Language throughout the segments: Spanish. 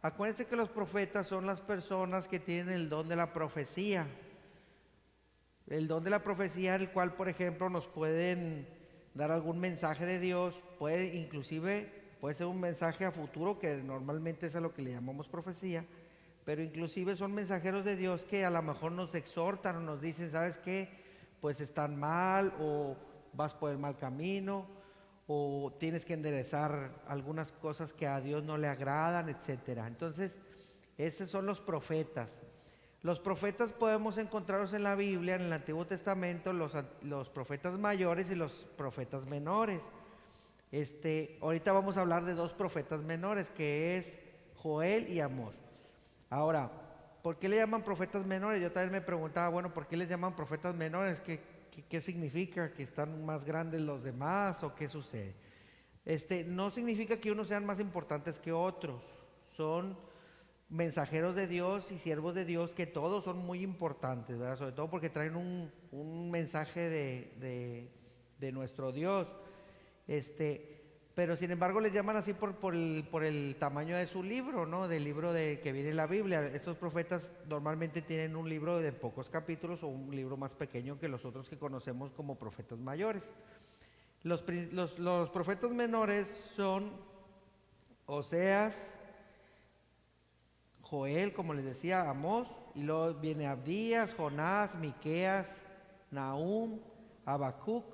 Acuérdense que los profetas son las personas que tienen el don de la profecía. El don de la profecía, el cual, por ejemplo, nos pueden dar algún mensaje de Dios, puede ser un mensaje a futuro, que normalmente es a lo que le llamamos profecía, pero inclusive son mensajeros de Dios que a lo mejor nos exhortan o nos dicen, ¿sabes qué? Pues están mal o vas por el mal camino o tienes que enderezar algunas cosas que a Dios no le agradan, etcétera. Entonces, esos son los profetas. Los profetas podemos encontrarlos en la Biblia, en el Antiguo Testamento, los profetas mayores y los profetas menores. Ahorita vamos a hablar de dos profetas menores, que es Joel y Amós. Ahora, ¿por qué le llaman profetas menores? Yo también me preguntaba, bueno, ¿por qué les llaman profetas menores? ¿Qué significa? ¿Que están más grandes los demás o qué sucede? No significa que unos sean más importantes que otros. Son mensajeros de Dios y siervos de Dios que todos son muy importantes, ¿verdad? Sobre todo porque traen un mensaje de nuestro Dios. Pero sin embargo les llaman así por el tamaño de su libro, ¿no? Del libro que viene en la Biblia. Estos profetas normalmente tienen un libro de pocos capítulos o un libro más pequeño que los otros que conocemos como profetas mayores. Los profetas menores son Oseas, Joel, como les decía, Amós, y luego viene Abdías, Jonás, Miqueas, Nahum, Habacuc,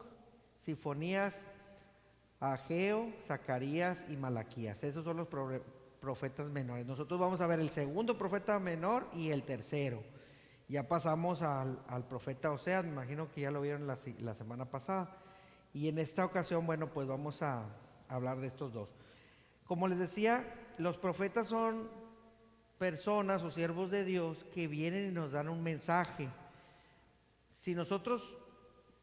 Sifonías, Ageo, Zacarías y Malaquías. Esos son los profetas menores. Nosotros vamos a ver el segundo profeta menor y el tercero. Ya pasamos al profeta Oseas, me imagino que ya lo vieron la semana pasada. Y en esta ocasión, bueno, pues vamos a hablar de estos dos. Como les decía, los profetas son personas o siervos de Dios que vienen y nos dan un mensaje. Si nosotros,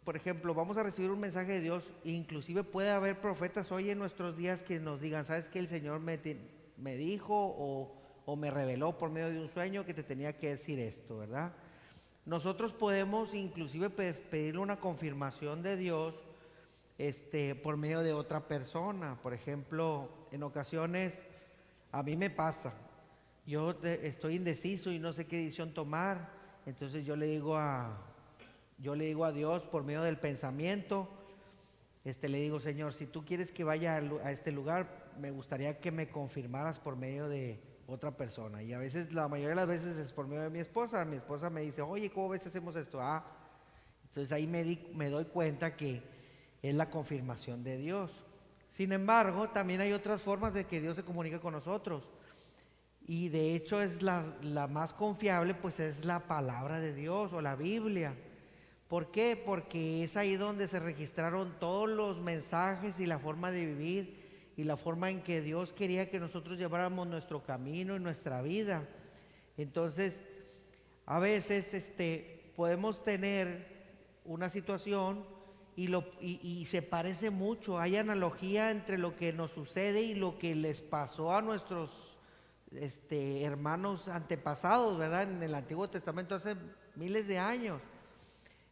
por ejemplo, vamos a recibir un mensaje de Dios, inclusive puede haber profetas hoy en nuestros días que nos digan, ¿sabes qué? El Señor me dijo o me reveló por medio de un sueño que te tenía que decir esto, ¿verdad? Nosotros podemos inclusive pedirle una confirmación de Dios por medio de otra persona. Por ejemplo, en ocasiones a mí me pasa, estoy indeciso y no sé qué decisión tomar, entonces yo le digo a Dios por medio del pensamiento, le digo, Señor, si tú quieres que vaya a este lugar, me gustaría que me confirmaras por medio de otra persona. Y a veces, la mayoría de las veces es por medio de mi esposa me dice, oye, ¿cómo ves si hacemos esto? Entonces ahí me doy cuenta que es la confirmación de Dios. Sin embargo, también hay otras formas de que Dios se comunica con nosotros. Y de hecho es la más confiable, pues es la palabra de Dios o la Biblia. ¿Por qué? Porque es ahí donde se registraron todos los mensajes y la forma de vivir y la forma en que Dios quería que nosotros lleváramos nuestro camino y nuestra vida. Entonces, a veces podemos tener una situación y se parece mucho, hay analogía entre lo que nos sucede y lo que les pasó a nuestros hermanos antepasados, ¿verdad? En el Antiguo Testamento hace miles de años.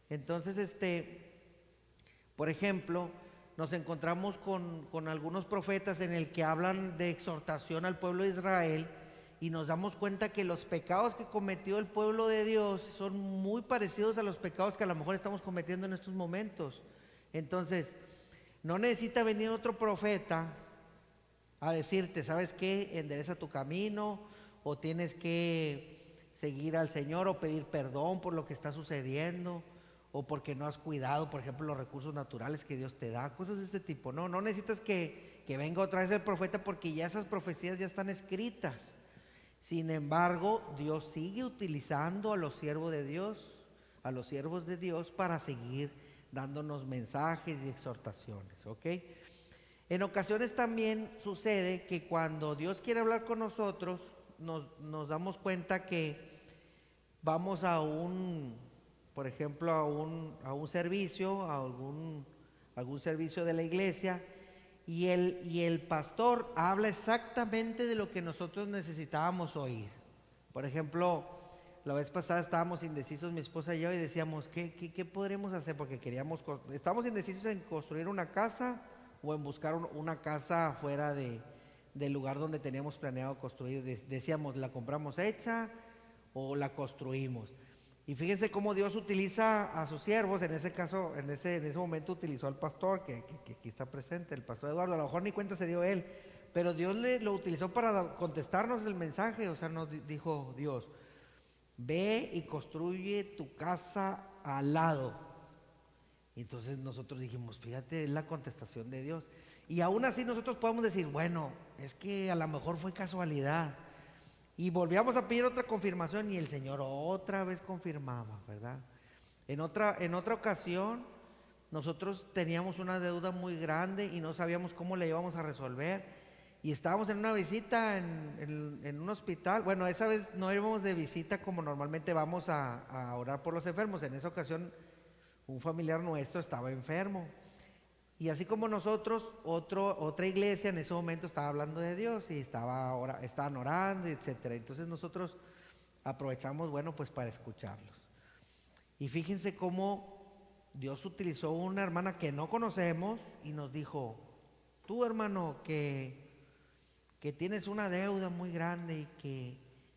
Entonces, por ejemplo, nos encontramos con algunos profetas en el que hablan de exhortación al pueblo de Israel y nos damos cuenta que los pecados que cometió el pueblo de Dios son muy parecidos a los pecados que a lo mejor estamos cometiendo en estos momentos. Entonces, no necesita venir otro profeta a decirte, ¿sabes qué? Endereza tu camino o tienes que seguir al Señor o pedir perdón por lo que está sucediendo o porque no has cuidado, por ejemplo, los recursos naturales que Dios te da, cosas de este tipo. No necesitas que venga otra vez el profeta porque ya esas profecías ya están escritas. Sin embargo, Dios sigue utilizando a los siervos de Dios para seguir dándonos mensajes y exhortaciones, ¿ok? En ocasiones también sucede que cuando Dios quiere hablar con nosotros, nos damos cuenta que vamos por ejemplo, a un servicio, a algún servicio de la iglesia, y el pastor habla exactamente de lo que nosotros necesitábamos oír. Por ejemplo, la vez pasada estábamos indecisos, mi esposa y yo, y decíamos, ¿qué podremos hacer? Porque estábamos indecisos en construir una casa o en buscar una casa fuera del lugar donde teníamos planeado construir. Decíamos, ¿la compramos hecha o la construimos? Y fíjense cómo Dios utiliza a sus siervos. En ese caso, en ese momento utilizó al pastor que aquí está presente, el pastor Eduardo. A lo mejor ni cuenta se dio él, pero Dios lo utilizó para contestarnos el mensaje. O sea, nos dijo Dios: ve y construye tu casa al lado. Y entonces nosotros dijimos, fíjate, es la contestación de Dios. Y aún así nosotros podemos decir, bueno, es que a lo mejor fue casualidad. Y volvíamos a pedir otra confirmación y el Señor otra vez confirmaba, ¿verdad? En otra ocasión, nosotros teníamos una deuda muy grande y no sabíamos cómo la íbamos a resolver. Y estábamos en una visita en un hospital. Bueno, esa vez no íbamos de visita como normalmente vamos a orar por los enfermos. En esa ocasión, un familiar nuestro estaba enfermo. Y así como nosotros, otra iglesia en ese momento estaba hablando de Dios y estaban orando, etcétera. Entonces nosotros aprovechamos, bueno, pues para escucharlos. Y fíjense cómo Dios utilizó una hermana que no conocemos y nos dijo: tú, hermano, que tienes una deuda muy grande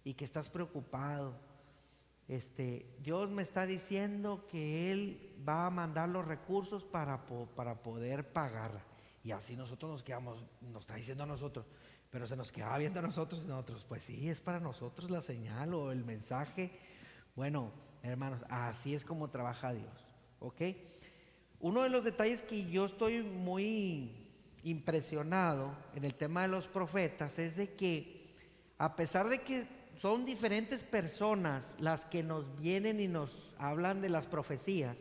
y que estás preocupado, Dios me está diciendo que Él va a mandar los recursos para poder pagarla. Y así nosotros nos quedamos, nos está diciendo a nosotros, pero se nos quedaba viendo a nosotros y nosotros, pues sí, es para nosotros la señal o el mensaje. Bueno, hermanos, así es como trabaja Dios, ¿ok? Uno de los detalles que yo estoy muy impresionado en el tema de los profetas es de que, a pesar de que son diferentes personas las que nos vienen y nos hablan de las profecías,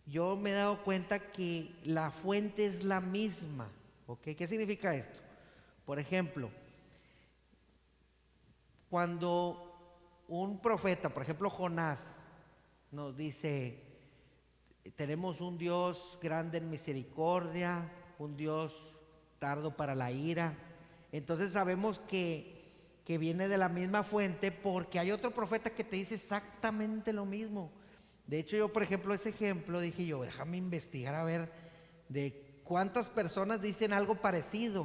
yo me he dado cuenta que la fuente es la misma, ¿ok? ¿Qué significa esto? Por ejemplo, cuando un profeta, por ejemplo Jonás, nos dice: tenemos un Dios grande en misericordia, un Dios tardo para la ira. Entonces sabemos que viene de la misma fuente, porque hay otro profeta que te dice exactamente lo mismo. De hecho, yo, por ejemplo, ese ejemplo, dije yo, déjame investigar a ver de cuántas personas dicen algo parecido.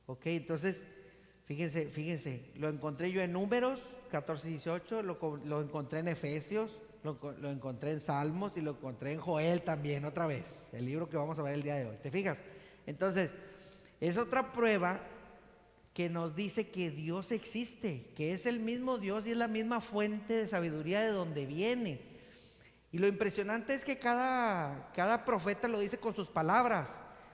Ok, entonces, fíjense, lo encontré yo en Números 14:18, lo encontré en Efesios, lo encontré en Salmos y lo encontré en Joel también, otra vez, el libro que vamos a ver el día de hoy. ¿Te fijas? Entonces, es otra prueba que nos dice que Dios existe, que es el mismo Dios y es la misma fuente de sabiduría de donde viene. Y lo impresionante es que cada profeta lo dice con sus palabras.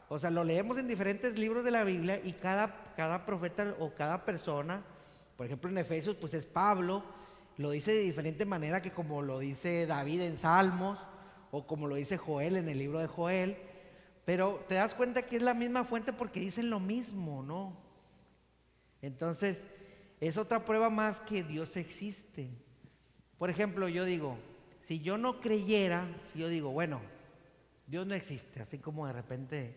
O sea, lo leemos en diferentes libros de la Biblia y cada profeta o cada persona, por ejemplo en Efesios, pues es Pablo, lo dice de diferente manera que como lo dice David en Salmos o como lo dice Joel en el libro de Joel. Pero te das cuenta que es la misma fuente porque dicen lo mismo, ¿no? Entonces, es otra prueba más que Dios existe. Por ejemplo, yo digo, si yo no creyera, si yo digo, bueno, Dios no existe, así como de repente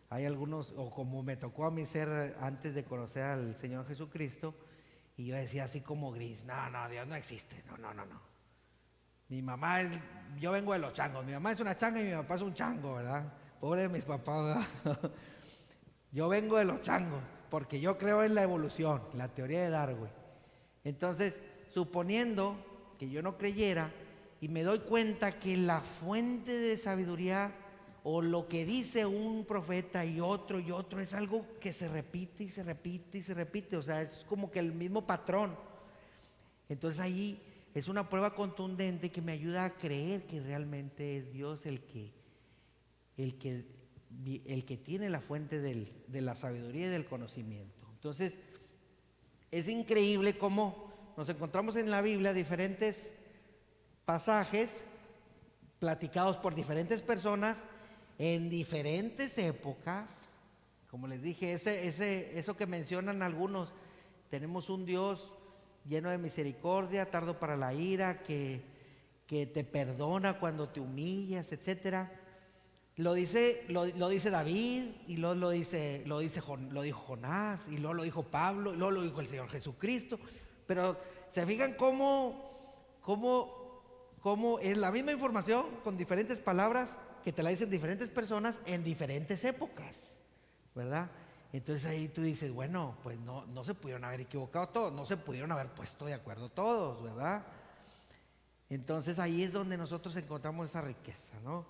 hay algunos, o como me tocó a mí ser antes de conocer al Señor Jesucristo, y yo decía así como gris, no, Dios no existe, no. Mi mamá yo vengo de los changos, mi mamá es una changa y mi papá es un chango, ¿verdad? Pobre de mis papás, ¿verdad? Yo vengo de los changos, porque yo creo en la evolución, la teoría de Darwin. Entonces, suponiendo que yo no creyera y me doy cuenta que la fuente de sabiduría o lo que dice un profeta y otro es algo que se repite y se repite y se repite, o sea, es como que el mismo patrón. Entonces ahí es una prueba contundente que me ayuda a creer que realmente es Dios el que tiene la fuente de la sabiduría y del conocimiento. Entonces, es increíble cómo nos encontramos en la Biblia diferentes pasajes platicados por diferentes personas en diferentes épocas. Como les dije, eso que mencionan algunos, tenemos un Dios lleno de misericordia, tardo para la ira, que te perdona cuando te humillas, etcétera. Lo dice David, y luego lo dijo Jonás, y luego lo dijo Pablo, y luego lo dijo el Señor Jesucristo. Pero se fijan cómo es la misma información con diferentes palabras que te la dicen diferentes personas en diferentes épocas, ¿verdad? Entonces ahí tú dices, bueno, pues no se pudieron haber equivocado todos, no se pudieron haber puesto de acuerdo todos, ¿verdad? Entonces ahí es donde nosotros encontramos esa riqueza, ¿no?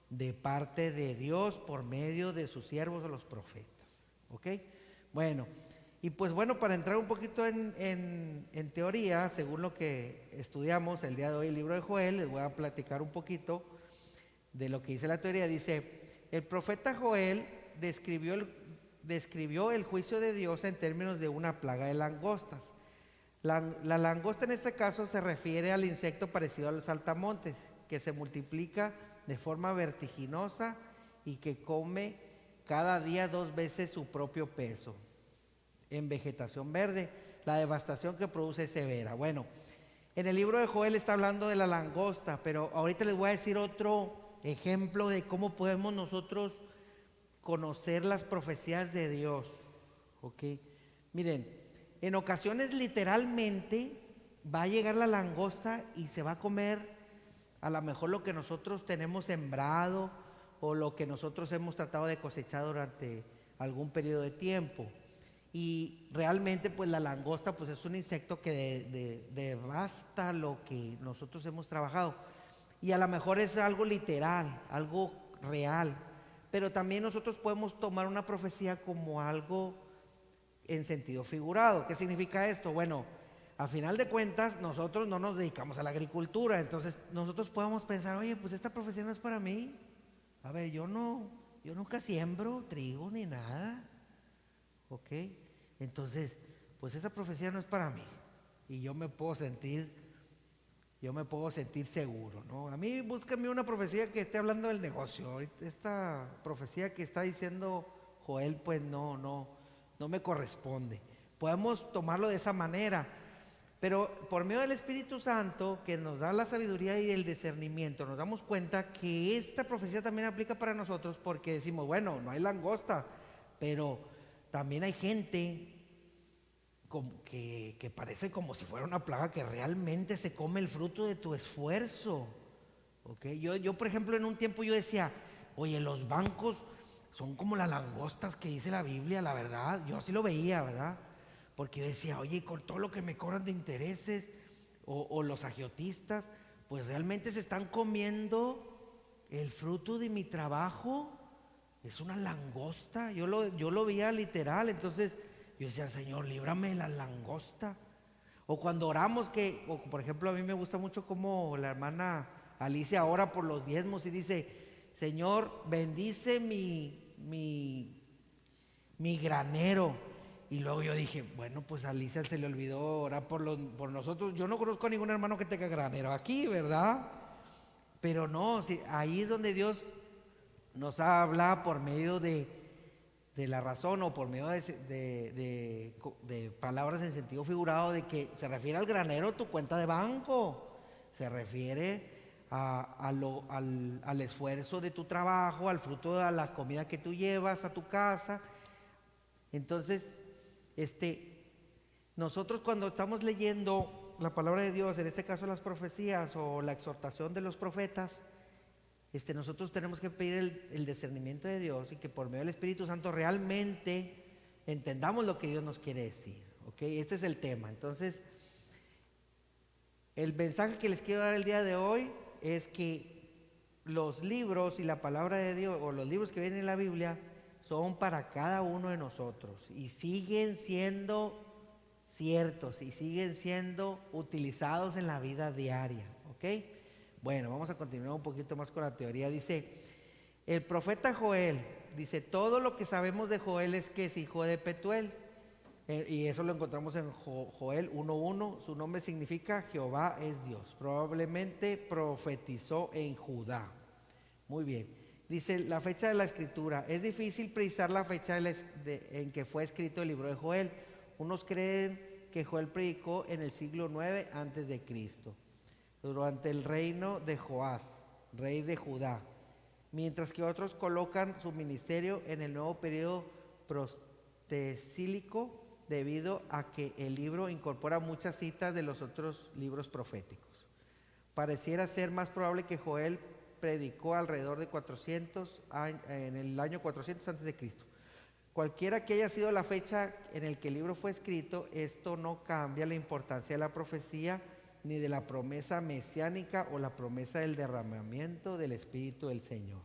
De parte de Dios por medio de sus siervos o los profetas, ¿ok? Bueno, y pues bueno, para entrar un poquito en teoría, según lo que estudiamos el día de hoy, el libro de Joel, les voy a platicar un poquito de lo que dice la teoría. Dice, el profeta Joel describió el juicio de Dios en términos de una plaga de langostas. La langosta en este caso se refiere al insecto parecido a los saltamontes, que se multiplica de forma vertiginosa y que come cada día 2 veces su propio peso. En vegetación verde, la devastación que produce es severa. Bueno, en el libro de Joel está hablando de la langosta, pero ahorita les voy a decir otro ejemplo de cómo podemos nosotros conocer las profecías de Dios. ¿Ok? Miren, en ocasiones literalmente va a llegar la langosta y se va a comer a lo mejor lo que nosotros tenemos sembrado o lo que nosotros hemos tratado de cosechar durante algún periodo de tiempo. Y realmente pues la langosta pues es un insecto que devasta lo que nosotros hemos trabajado. Y a lo mejor es algo literal, algo real. Pero también nosotros podemos tomar una profecía como algo en sentido figurado. ¿Qué significa esto? Bueno, a final de cuentas nosotros no nos dedicamos a la agricultura, entonces nosotros podemos pensar, oye, pues esta profecía no es para mí. A ver, yo nunca siembro trigo ni nada. ¿Ok? Entonces, pues esa profecía no es para mí. Y yo me puedo sentir seguro, ¿no? A mí búscame una profecía que esté hablando del negocio. Esta profecía que está diciendo Joel, pues no me corresponde. Podemos tomarlo de esa manera, pero por medio del Espíritu Santo, que nos da la sabiduría y el discernimiento, nos damos cuenta que esta profecía también aplica para nosotros, porque decimos, bueno, no hay langosta, pero también hay gente que parece como si fuera una plaga que realmente se come el fruto de tu esfuerzo. ¿Okay? Yo, por ejemplo, en un tiempo yo decía, oye, los bancos son como las langostas que dice la Biblia, la verdad. Yo así lo veía, ¿verdad? Porque yo decía, oye, con todo lo que me cobran de intereses o los agiotistas, pues realmente se están comiendo el fruto de mi trabajo. Es una langosta. Yo lo veía literal. Entonces yo decía, Señor, líbrame de la langosta. O cuando oramos, o por ejemplo, a mí me gusta mucho como la hermana Alicia ora por los diezmos y dice, Señor, bendice mi granero. Y luego yo dije, bueno, pues a Alicia se le olvidó orar por nosotros. Yo no conozco a ningún hermano que tenga granero aquí, ¿verdad? Pero no, sí, ahí es donde Dios nos habla por medio de la razón o por medio de palabras en sentido figurado, de que se refiere al granero, tu cuenta de banco, se refiere al esfuerzo de tu trabajo, al fruto de la comida que tú llevas a tu casa. Entonces, nosotros cuando estamos leyendo la palabra de Dios, en este caso las profecías o la exhortación de los profetas, nosotros tenemos que pedir el discernimiento de Dios y que por medio del Espíritu Santo realmente entendamos lo que Dios nos quiere decir. ¿Ok? Este es el tema. Entonces, el mensaje que les quiero dar el día de hoy es que los libros y la palabra de Dios, o los libros que vienen en la Biblia, son para cada uno de nosotros y siguen siendo ciertos y siguen siendo utilizados en la vida diaria. ¿Ok? Bueno, vamos a continuar un poquito más con la teoría. Dice, el profeta Joel, dice, todo lo que sabemos de Joel es que es hijo de Petuel. Y eso lo encontramos en Joel 1:1. Su nombre significa Jehová es Dios. Probablemente profetizó en Judá. Muy bien. Dice, la fecha de la escritura. Es difícil precisar la fecha en que fue escrito el libro de Joel. Unos creen que Joel predicó en el siglo 9 antes de Cristo, durante el reino de Joás, rey de Judá, mientras que otros colocan su ministerio en el nuevo periodo prostesílico, debido a que el libro incorpora muchas citas de los otros libros proféticos. Pareciera ser más probable que Joel predicó alrededor de 400 en el año 400 antes de Cristo. Cualquiera que haya sido la fecha en el que el libro fue escrito, esto no cambia la importancia de la profecía ni de la promesa mesiánica o la promesa del derramamiento del Espíritu del Señor.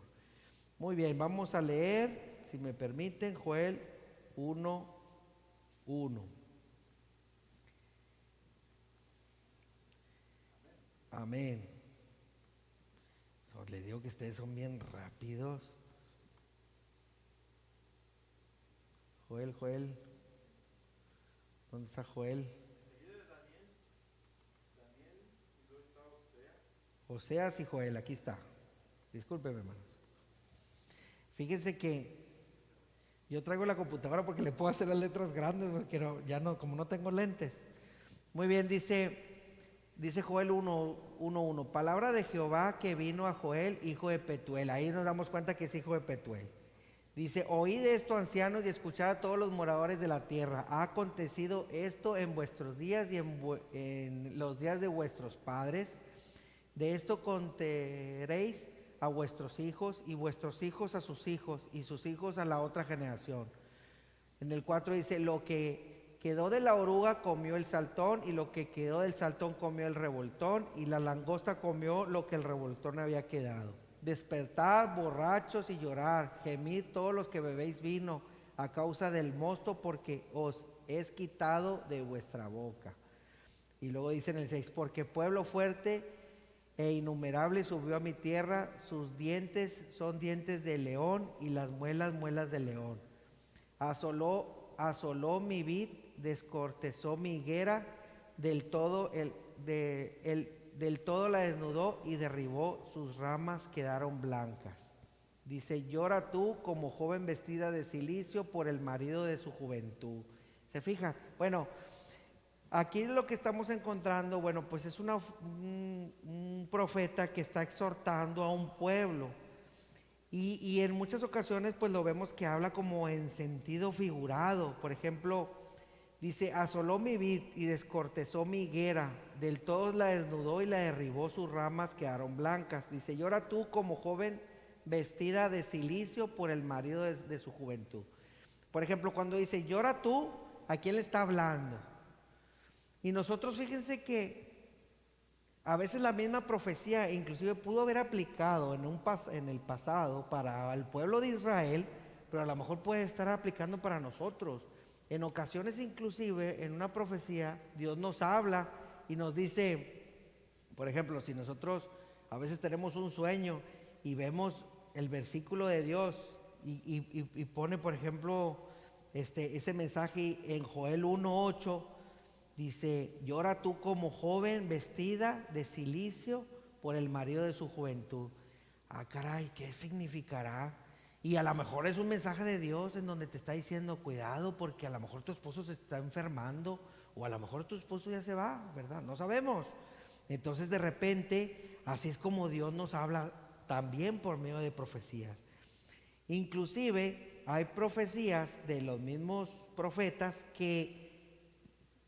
Muy bien, vamos a leer, si me permiten, Joel 1:1. Amén. Les digo que ustedes son bien rápidos. Joel. ¿Dónde está Joel? Enseguida de Daniel, y luego está Oseas. Oseas y Joel, aquí está. Discúlpenme, hermanos. Fíjense que yo traigo la computadora porque le puedo hacer las letras grandes, porque como no tengo lentes. Muy bien, dice Joel 1:1, palabra de Jehová que vino a Joel, hijo de Petuel. Ahí nos damos cuenta que es hijo de Petuel. Dice, oíd esto, ancianos, y escuchad a todos los moradores de la tierra. Ha acontecido esto en vuestros días y en los días de vuestros padres. De esto contaréis a vuestros hijos, y vuestros hijos a sus hijos, y sus hijos a la otra generación. En el 4 dice, lo que quedó de la oruga comió el saltón, y lo que quedó del saltón comió el revoltón, y la langosta comió lo que el revoltón había quedado. Despertad, borrachos, y llorar, gemid todos los que bebéis vino, a causa del mosto, porque os es quitado de vuestra boca. Y luego dice en el 6, porque pueblo fuerte e innumerable subió a mi tierra, sus dientes son dientes de león, y las muelas, muelas de león. Asoló mi vid, descortezó mi higuera, del todo la desnudó, y derribó sus ramas, quedaron blancas. Dice, llora tú como joven vestida de cilicio por el marido de su juventud. ¿Se fijan? Bueno, aquí lo que estamos encontrando, bueno, pues es un profeta que está exhortando a un pueblo. Y en muchas ocasiones pues lo vemos que habla como en sentido figurado. Por ejemplo, dice, asoló mi vid y descortezó mi higuera, del todo la desnudó y la derribó, sus ramas quedaron blancas. Dice, llora tú como joven vestida de cilicio por el marido de su juventud. Por ejemplo, cuando dice, llora tú, ¿a quién le está hablando? Y nosotros fíjense que a veces la misma profecía inclusive pudo haber aplicado en el pasado para el pueblo de Israel, pero a lo mejor puede estar aplicando para nosotros. En ocasiones inclusive en una profecía Dios nos habla y nos dice, por ejemplo, si nosotros a veces tenemos un sueño y vemos el versículo de Dios y pone, por ejemplo, ese mensaje en Joel 1:8, dice, llora tú como joven vestida de cilicio por el marido de su juventud. Ah, caray, ¿qué significará? Y a lo mejor es un mensaje de Dios en donde te está diciendo, cuidado, porque a lo mejor tu esposo se está enfermando, o a lo mejor tu esposo ya se va, ¿verdad? No sabemos. Entonces de repente, así es como Dios nos habla también por medio de profecías. Inclusive hay profecías de los mismos profetas que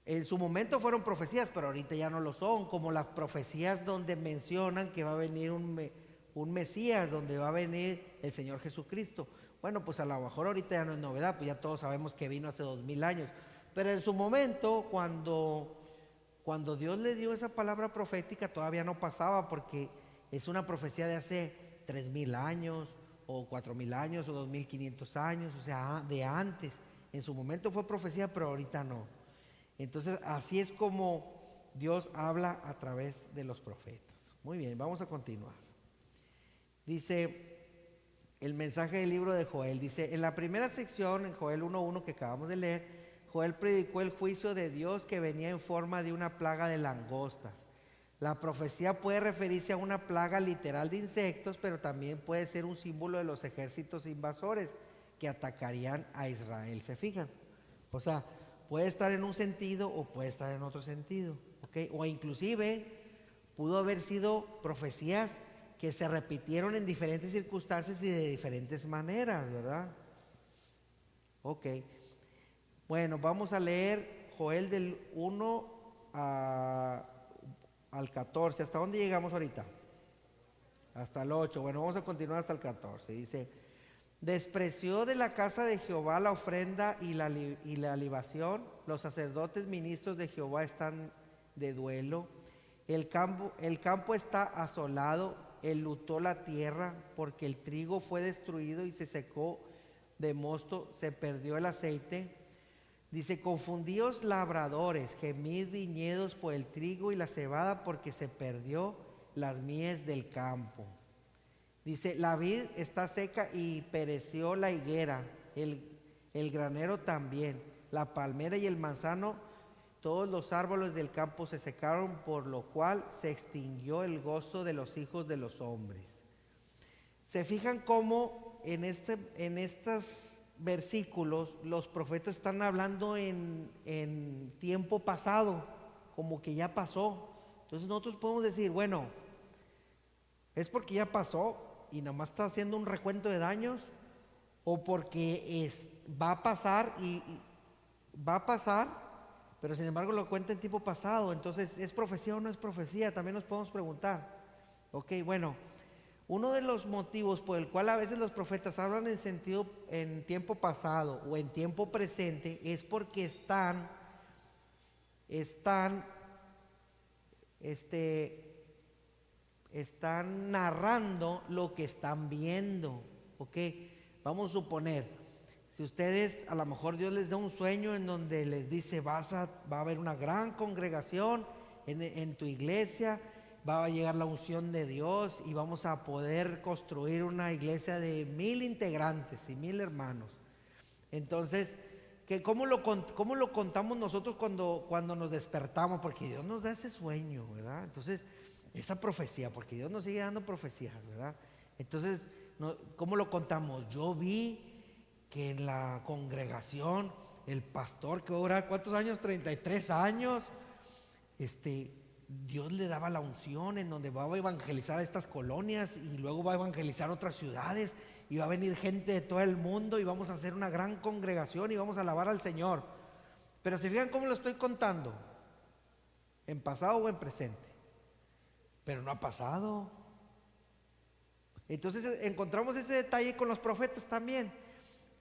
en su momento fueron profecías, pero ahorita ya no lo son, como las profecías donde mencionan que va a venir un Mesías, donde va a venir el Señor Jesucristo. Bueno, pues a lo mejor ahorita ya no es novedad, pues ya todos sabemos que vino hace 2000 años. Pero en su momento, cuando Dios le dio esa palabra profética, todavía no pasaba, porque es una profecía de hace 3000 años, o 4000 años, o 2500 años, o sea, de antes. En su momento fue profecía, pero ahorita no. Entonces, así es como Dios habla a través de los profetas. Muy bien, vamos a continuar. Dice el mensaje del libro de Joel, dice, en la primera sección, en Joel 1:1 que acabamos de leer, Joel predicó el juicio de Dios que venía en forma de una plaga de langostas. La profecía puede referirse a una plaga literal de insectos, pero también puede ser un símbolo de los ejércitos invasores que atacarían a Israel. ¿Se fijan? O sea, puede estar en un sentido o puede estar en otro sentido, ¿ok? O inclusive pudo haber sido profecías que se repitieron en diferentes circunstancias y de diferentes maneras, ¿verdad? Ok. Bueno, vamos a leer Joel del 1 al 14. ¿Hasta dónde llegamos ahorita? Hasta el 8. Bueno, vamos a continuar hasta el 14. Dice, Despreció de la casa de Jehová la ofrenda y la libación. Los sacerdotes ministros de Jehová están de duelo. El campo está asolado, enlutó la tierra, porque el trigo fue destruido y se secó de mosto, se perdió el aceite. Dice, confundíos labradores, gemid viñedos por el trigo y la cebada, porque se perdió las mies del campo. Dice, la vid está seca y pereció la higuera, el granero también, la palmera y el manzano, todos los árboles del campo se secaron, por lo cual se extinguió el gozo de los hijos de los hombres. ¿Se fijan cómo en estos versículos los profetas están hablando en tiempo pasado, como que ya pasó? Entonces nosotros podemos decir, bueno, ¿es porque ya pasó y nada más está haciendo un recuento de daños? ¿O porque va a pasar y va a pasar, pero sin embargo lo cuenta en tiempo pasado? Entonces, ¿es profecía o no es profecía? También nos podemos preguntar. Ok, bueno, uno de los motivos por el cual a veces los profetas hablan en tiempo pasado o en tiempo presente es porque están narrando lo que están viendo. Ok, vamos a suponer, si ustedes, a lo mejor Dios les da un sueño en donde les dice, va a haber una gran congregación en tu iglesia, va a llegar la unción de Dios y vamos a poder construir una iglesia de 1000 integrantes y 1000 hermanos. Entonces, ¿cómo lo contamos nosotros cuando nos despertamos? Porque Dios nos da ese sueño, ¿verdad? Entonces, esa profecía, porque Dios nos sigue dando profecías, ¿verdad? Entonces, ¿cómo lo contamos? Yo vi que en la congregación el pastor que va a orar, ¿cuántos años? 33 años. Dios le daba la unción en donde va a evangelizar a estas colonias y luego va a evangelizar otras ciudades y va a venir gente de todo el mundo y vamos a hacer una gran congregación y vamos a alabar al Señor. Pero se fijan cómo lo estoy contando, en pasado o en presente, pero no ha pasado. Entonces encontramos ese detalle con los profetas también,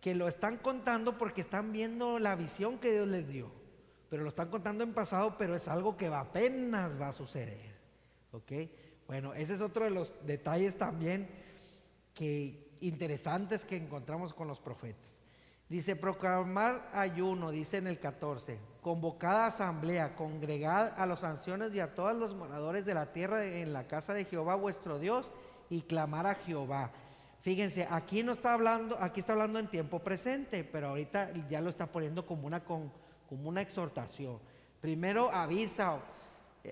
que lo están contando porque están viendo la visión que Dios les dio, pero lo están contando en pasado, pero es algo que apenas va a suceder. ¿Ok? Bueno, ese es otro de los detalles también interesantes que encontramos con los profetas. Dice, proclamar ayuno, dice en el 14, convocada asamblea, congregad a los ancianos y a todos los moradores de la tierra en la casa de Jehová vuestro Dios, y clamar a Jehová. Fíjense, aquí no está hablando, aquí está hablando en tiempo presente, pero ahorita ya lo está poniendo como una exhortación. Primero avisa,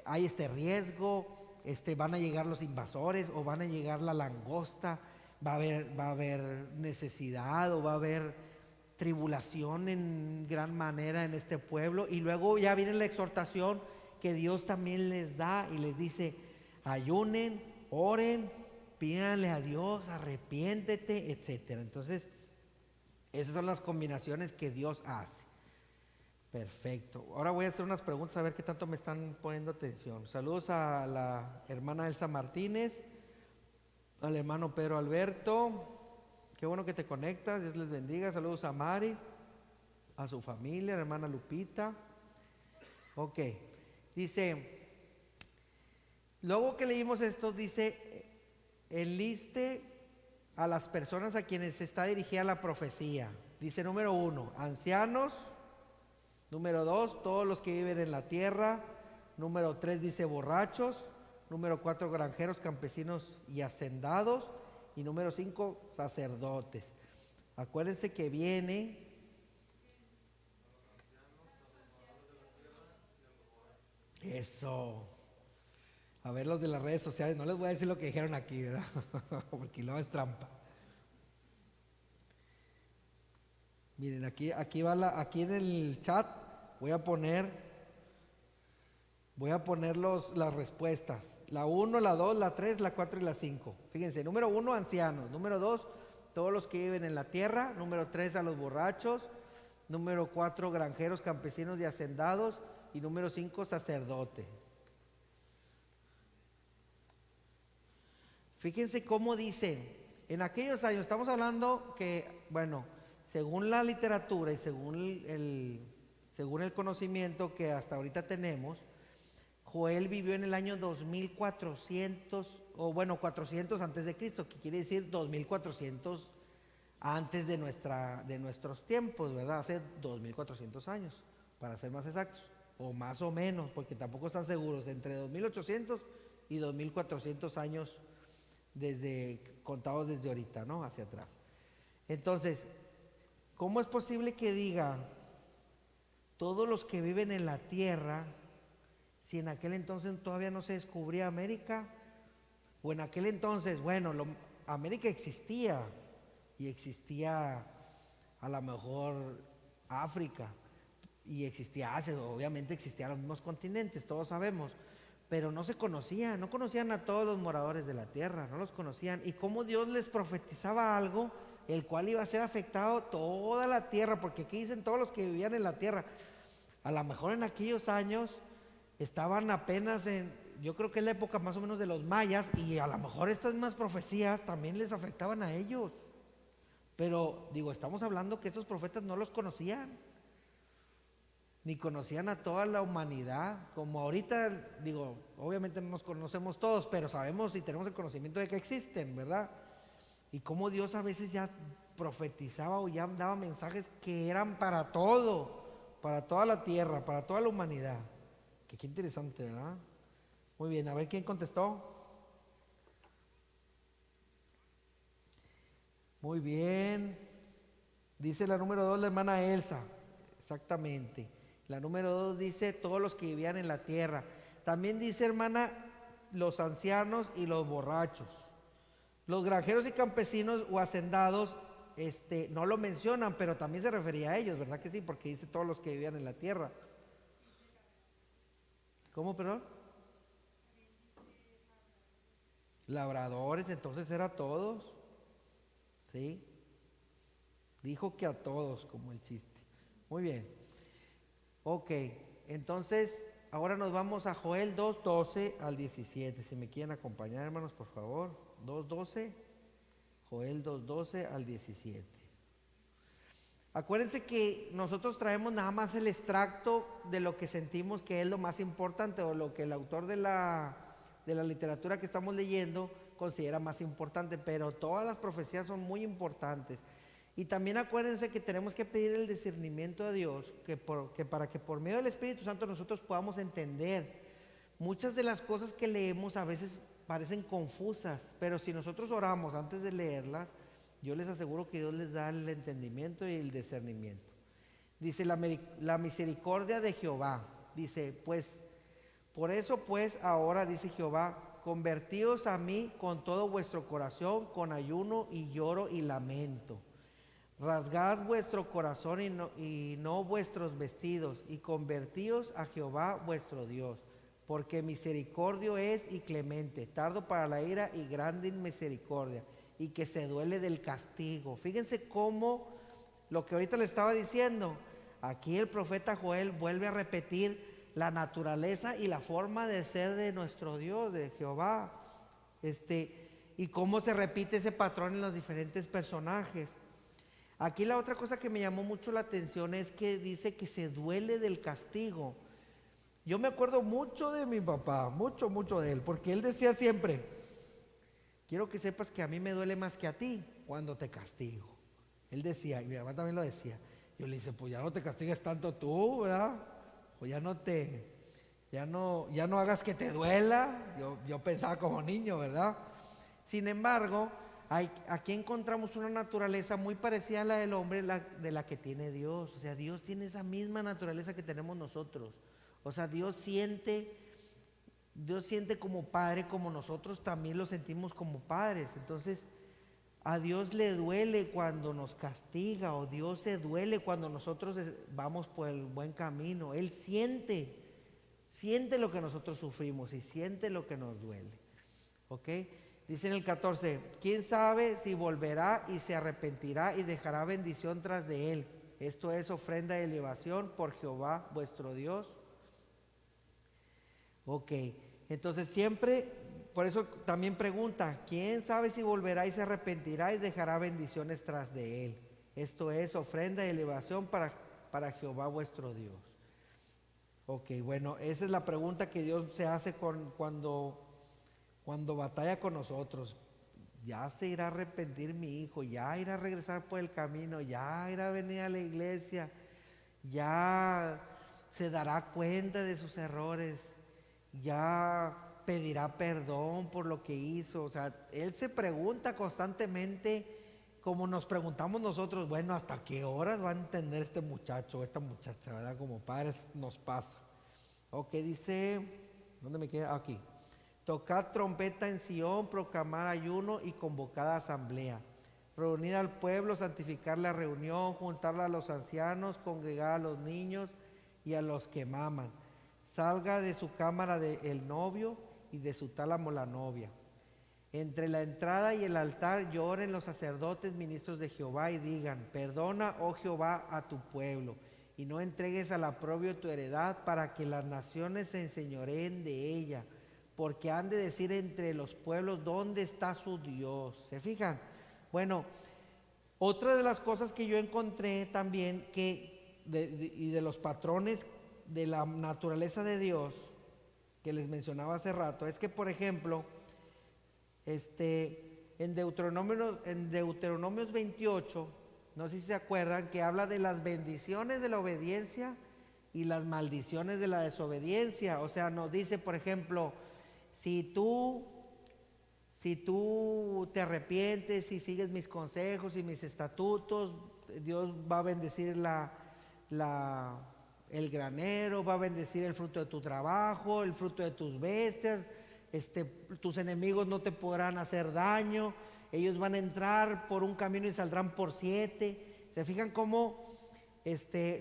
hay este riesgo, van a llegar los invasores o van a llegar la langosta, va a haber necesidad o va a haber tribulación en gran manera en este pueblo, y luego ya viene la exhortación que Dios también les da y les dice, ayunen, oren, pídanle a Dios, arrepiéntete, etcétera. Entonces, esas son las combinaciones que Dios hace. Perfecto. Ahora voy a hacer unas preguntas a ver qué tanto me están poniendo atención. Saludos a la hermana Elsa Martínez, al hermano Pedro Alberto. Qué bueno que te conectas, Dios les bendiga. Saludos a Mari, a su familia, a la hermana Lupita. Ok, dice, luego que leímos esto, dice, enliste a las personas a quienes está dirigida la profecía. Dice, número 1, ancianos. Número 2, todos los que viven en la tierra. Número 3 dice borrachos. Número 4, granjeros, campesinos y hacendados. Y número 5, sacerdotes. Acuérdense que viene eso. A ver los de las redes sociales, no les voy a decir lo que dijeron aquí, ¿verdad? Porque no es trampa. Miren, aquí aquí en el chat voy a poner las respuestas. La 1, la 2, la 3, la 4 y la 5. Fíjense, número 1, ancianos. Número 2, todos los que viven en la tierra. Número 3, a los borrachos. Número 4, granjeros, campesinos y hacendados. Y número 5, sacerdote. Fíjense cómo dice, En aquellos años, estamos hablando que, bueno, según la literatura y según el conocimiento que hasta ahorita tenemos, Joel vivió en el año 2400, o bueno, 400 antes de Cristo, que quiere decir 2400 antes de nuestros tiempos, ¿verdad? Hace 2400 años, para ser más exactos, o más o menos, porque tampoco están seguros, entre 2800 y 2400 años contados desde ahorita, ¿no? Hacia atrás. Entonces, ¿cómo es posible que diga todos los que viven en la tierra, si en aquel entonces todavía no se descubría América? O en aquel entonces, bueno, América existía, y existía a lo mejor África, y existía Asia, obviamente existían los mismos continentes, todos sabemos, pero no conocían a todos los moradores de la tierra, no los conocían, y cómo Dios les profetizaba algo, el cual iba a ser afectado toda la tierra, porque aquí dicen todos los que vivían en la tierra. A lo mejor en aquellos años estaban apenas yo creo que es la época más o menos de los mayas, y a lo mejor estas mismas profecías también les afectaban a ellos. Pero digo, estamos hablando que estos profetas no los conocían, ni conocían a toda la humanidad, como ahorita, digo, obviamente no nos conocemos todos, pero sabemos y tenemos el conocimiento de que existen, ¿verdad? Y cómo Dios a veces ya profetizaba o ya daba mensajes que eran para todo, para toda la tierra, para toda la humanidad. Que qué interesante, ¿verdad? Muy bien, a ver quién contestó. Muy bien. Dice la número 2, la hermana Elsa. Exactamente. La número 2 dice todos los que vivían en la tierra. También dice, hermana, los ancianos y los borrachos. Los granjeros y campesinos o hacendados, no lo mencionan, pero también se refería a ellos, ¿verdad que sí? Porque dice todos los que vivían en la tierra. ¿Cómo, perdón? Labradores, entonces era todos. ¿Sí? Dijo que a todos, como el chiste. Muy bien. Ok, entonces ahora nos vamos a Joel 2:12 al 17. Si me quieren acompañar, hermanos, por favor. 2:12, Joel 2:12 al 17. Acuérdense que nosotros traemos nada más el extracto de lo que sentimos que es lo más importante, o lo que el autor de la literatura que estamos leyendo considera más importante, pero todas las profecías son muy importantes. Y también acuérdense que tenemos que pedir el discernimiento a Dios, que para que por medio del Espíritu Santo nosotros podamos entender. Muchas de las cosas que leemos a veces parecen confusas, pero si nosotros oramos antes de leerlas, yo les aseguro que Dios les da el entendimiento y el discernimiento. Dice la misericordia de Jehová. Dice, pues, por eso pues ahora, dice Jehová, convertíos a mí con todo vuestro corazón, con ayuno y lloro y lamento. Rasgad vuestro corazón y no vuestros vestidos, y convertíos a Jehová vuestro Dios, porque misericordio es y clemente, tardo para la ira y grande en misericordia, y que se duele del castigo. Fíjense cómo lo que ahorita le estaba diciendo, aquí el profeta Joel vuelve a repetir la naturaleza y la forma de ser de nuestro Dios, de Jehová, y cómo se repite ese patrón en los diferentes personajes. Aquí la otra cosa que me llamó mucho la atención es que dice que se duele del castigo. Yo me acuerdo mucho de mi papá, mucho de él, porque él decía siempre, quiero que sepas que a mí me duele más que a ti cuando te castigo. Él decía, y mi mamá también lo decía. Yo le dije, pues ya no te castigues tanto tú, ¿verdad? Pues ya no hagas que te duela. Yo pensaba como niño, ¿verdad? Sin embargo, aquí encontramos una naturaleza muy parecida a la del hombre, de la que tiene Dios. O sea, Dios tiene esa misma naturaleza que tenemos nosotros. O sea, Dios siente como padre, como nosotros también lo sentimos como padres. Entonces, a Dios le duele cuando nos castiga, o Dios se duele cuando nosotros vamos por el buen camino. Él siente lo que nosotros sufrimos y siente lo que nos duele. ¿Ok? Dice en el 14, ¿quién sabe si volverá y se arrepentirá y dejará bendición tras de él? Esto es ofrenda de elevación por Jehová vuestro Dios. Ok, entonces siempre por eso también pregunta, ¿quién sabe si volverá y se arrepentirá y dejará bendiciones tras de él? Esto es ofrenda y elevación para Jehová vuestro Dios. Ok, bueno, esa es la pregunta que Dios se hace cuando batalla con nosotros. Ya se irá a arrepentir mi hijo, ya irá a regresar por el camino, ya irá a venir a la iglesia, ya se dará cuenta de sus errores, ya pedirá perdón por lo que hizo. O sea, él se pregunta constantemente, como nos preguntamos nosotros, bueno, ¿hasta qué horas va a entender este muchacho o esta muchacha, verdad? Como padres nos pasa. Ok, dice, ¿dónde me queda? Aquí. Tocad trompeta en Sión, proclamar ayuno y convocada asamblea. Reunir al pueblo, santificar la reunión, juntar a los ancianos, congregar a los niños y a los que maman. Salga de su cámara el novio y de su tálamo la novia. Entre la entrada y el altar lloren los sacerdotes, ministros de Jehová, y digan: perdona, oh Jehová, a tu pueblo, y no entregues al oprobio tu heredad, para que las naciones se enseñoreen de ella, porque han de decir entre los pueblos: ¿dónde está su Dios? ¿Se fijan? Bueno, otra de las cosas que yo encontré también y de los patrones de la naturaleza de Dios que les mencionaba hace rato, es que, por ejemplo, en Deuteronomios 28, no sé si se acuerdan, que habla de las bendiciones de la obediencia y las maldiciones de la desobediencia. O sea, nos dice, por ejemplo, si tú te arrepientes y sigues mis consejos y mis estatutos, Dios va a bendecir el granero, va a bendecir el fruto de tu trabajo, el fruto de tus bestias. Tus enemigos no te podrán hacer daño, ellos van a entrar por un camino y saldrán por 7. ¿Se fijan cómo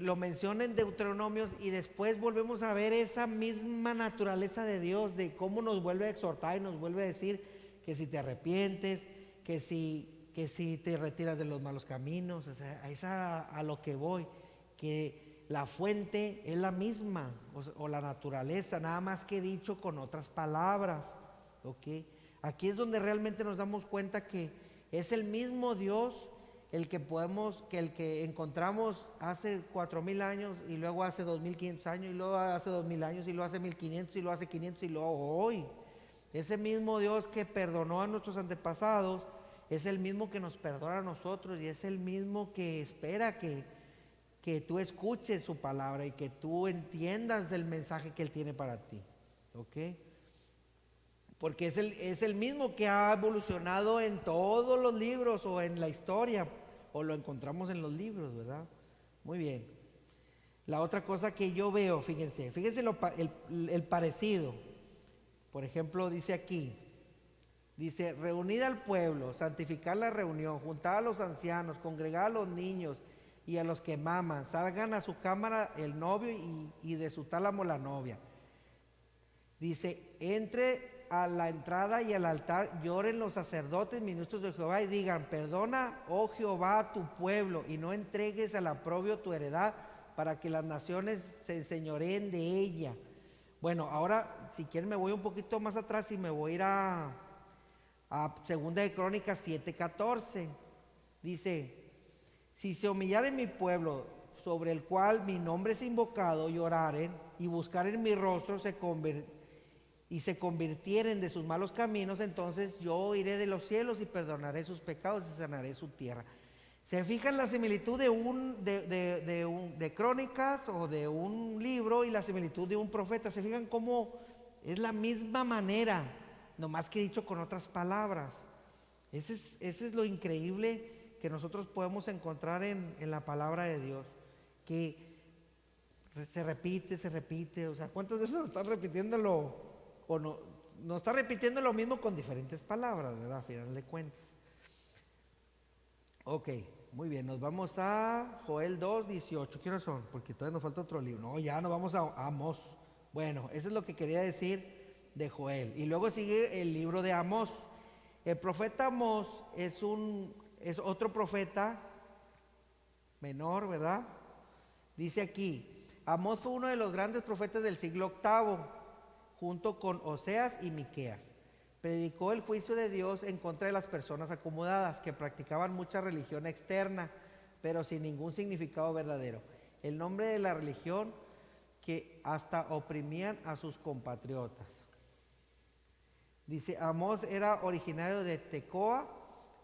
lo menciona en Deuteronomios? Y después volvemos a ver esa misma naturaleza de Dios, de cómo nos vuelve a exhortar y nos vuelve a decir que si te arrepientes, que si te retiras de los malos caminos. O sea, es a lo que voy, que la fuente es la misma, o la naturaleza, nada más que dicho con otras palabras. ¿Okay? Aquí es donde realmente nos damos cuenta que es el mismo Dios el que encontramos hace 4,000 años, y luego hace 2,500 años, y luego hace 2,000 años, y luego hace 1,500, y luego hace 500, y luego hoy. Ese mismo Dios que perdonó a nuestros antepasados es el mismo que nos perdona a nosotros, y es el mismo que espera que tú escuches su palabra y que tú entiendas del mensaje que Él tiene para ti. ¿Ok? Porque es el mismo que ha evolucionado en todos los libros o en la historia, o lo encontramos en los libros, ¿verdad? Muy bien. La otra cosa que yo veo, fíjense el parecido. Por ejemplo, dice aquí, dice: reunir al pueblo, santificar la reunión, juntar a los ancianos, congregar a los niños y a los que maman, salgan a su cámara el novio y de su tálamo la novia. Dice: entre a la entrada y al altar lloren los sacerdotes, ministros de Jehová, y digan: perdona, oh Jehová, a tu pueblo, y no entregues al oprobio tu heredad, para que las naciones se enseñoreen de ella. Bueno, ahora, si quieren, me voy un poquito más atrás y me voy a ir a Segunda de Crónicas 7:14. Dice: si se humillaren mi pueblo, sobre el cual mi nombre es invocado, y oraren y buscaren mi rostro, y se convirtieren de sus malos caminos, entonces yo iré de los cielos y perdonaré sus pecados y sanaré su tierra. ¿Se fijan la similitud de Crónicas o de un libro y la similitud de un profeta? ¿Se fijan cómo es la misma manera, nomás que dicho con otras palabras? Ese es lo increíble que nosotros podemos encontrar en la palabra de Dios, que se repite. O sea, ¿cuántas veces nos está repitiéndolo? O no está repitiendo lo mismo con diferentes palabras, ¿verdad? A final de cuentas. Ok, muy bien, nos vamos a Joel 2:18. ¿Qué hora son? Porque todavía nos falta otro libro. No, ya nos vamos a Amós. Bueno, eso es lo que quería decir de Joel. Y luego sigue el libro de Amós. El profeta Amós es otro profeta menor, ¿verdad? Dice aquí: Amós fue uno de los grandes profetas del siglo VIII, junto con Oseas y Miqueas. Predicó el juicio de Dios en contra de las personas acomodadas que practicaban mucha religión externa, pero sin ningún significado verdadero. El nombre de la religión que hasta oprimían a sus compatriotas. Dice, Amós era originario de Tecoa,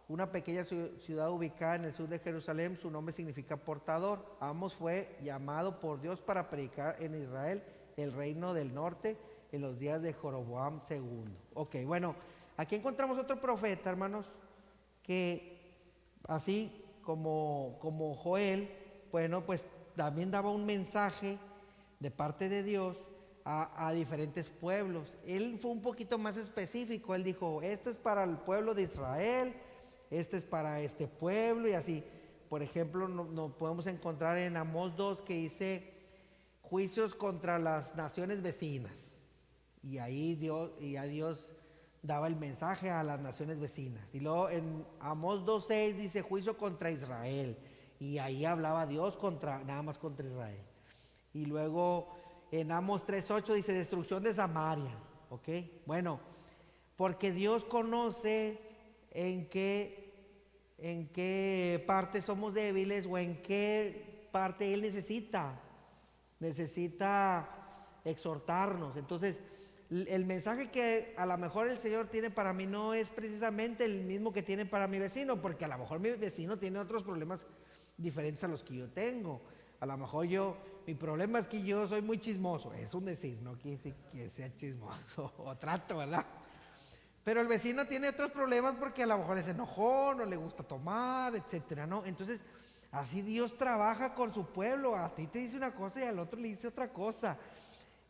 una pequeña ciudad ubicada en el sur de Jerusalén. Su nombre significa portador. Amós fue llamado por Dios para predicar en Israel, el reino del norte, en los días de Jeroboam II. Ok, bueno, aquí encontramos otro profeta, hermanos, que así como Joel, bueno, pues también daba un mensaje de parte de Dios a diferentes pueblos. Él fue un poquito más específico. Él dijo, este es para el pueblo de Israel, este es para este pueblo, y así. Por ejemplo, no podemos encontrar en Amós 2 que dice juicios contra las naciones vecinas. Y ahí Dios daba el mensaje a las naciones vecinas. Y luego en Amós 2:6 dice juicio contra Israel. Y ahí hablaba Dios nada más contra Israel. Y luego en Amós 3:8 dice destrucción de Samaria. ¿Ok? Bueno, porque Dios conoce en qué parte somos débiles o en qué parte Él necesita exhortarnos. Entonces, el mensaje que a lo mejor el Señor tiene para mí no es precisamente el mismo que tiene para mi vecino, porque a lo mejor mi vecino tiene otros problemas diferentes a los que yo tengo. A lo mejor mi problema es que yo soy muy chismoso, es un decir, no quiere decir que sea chismoso o trato, ¿verdad? Pero el vecino tiene otros problemas porque a lo mejor es enojón, no le gusta tomar, etcétera, ¿no? Entonces, así Dios trabaja con su pueblo. A ti te dice una cosa y al otro le dice otra cosa.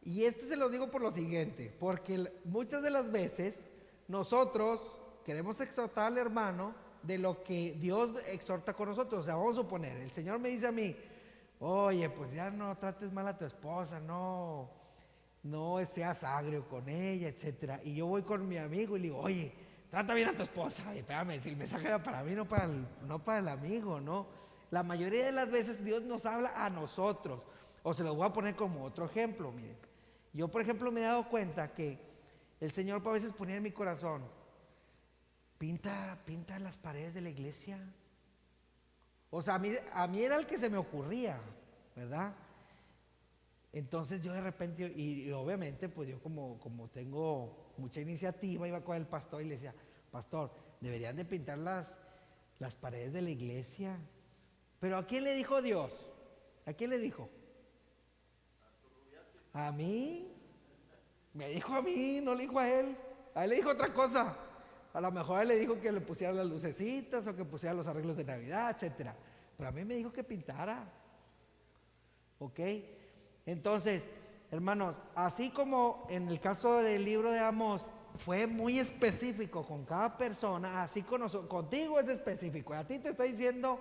Y se lo digo por lo siguiente, porque muchas de las veces nosotros queremos exhortar al hermano de lo que Dios exhorta con nosotros. O sea, vamos a suponer, el Señor me dice a mí, oye, pues ya no trates mal a tu esposa, no seas agrio con ella, etcétera. Y yo voy con mi amigo y le digo, oye, trata bien a tu esposa. Y espérame, si el mensaje era para mí, no para el amigo, ¿no? La mayoría de las veces Dios nos habla a nosotros. O se los voy a poner como otro ejemplo, miren. Yo, por ejemplo, me he dado cuenta que el Señor a veces ponía en mi corazón, pinta las paredes de la iglesia. O sea, a mí era el que se me ocurría, ¿verdad? Entonces yo de repente, y obviamente, pues yo como tengo mucha iniciativa, iba con el pastor y le decía, pastor, deberían de pintar las paredes de la iglesia. Pero ¿a quién le dijo Dios? ¿A quién le dijo? A mí. Me dijo a mí, no le dijo a él. A él le dijo otra cosa. A lo mejor a él le dijo que le pusiera las lucecitas o que pusiera los arreglos de Navidad, etcétera. Pero a mí me dijo que pintara. ¿Ok? Entonces, hermanos, así como en el caso del libro de Amós fue muy específico con cada persona, así contigo es específico. A ti te está diciendo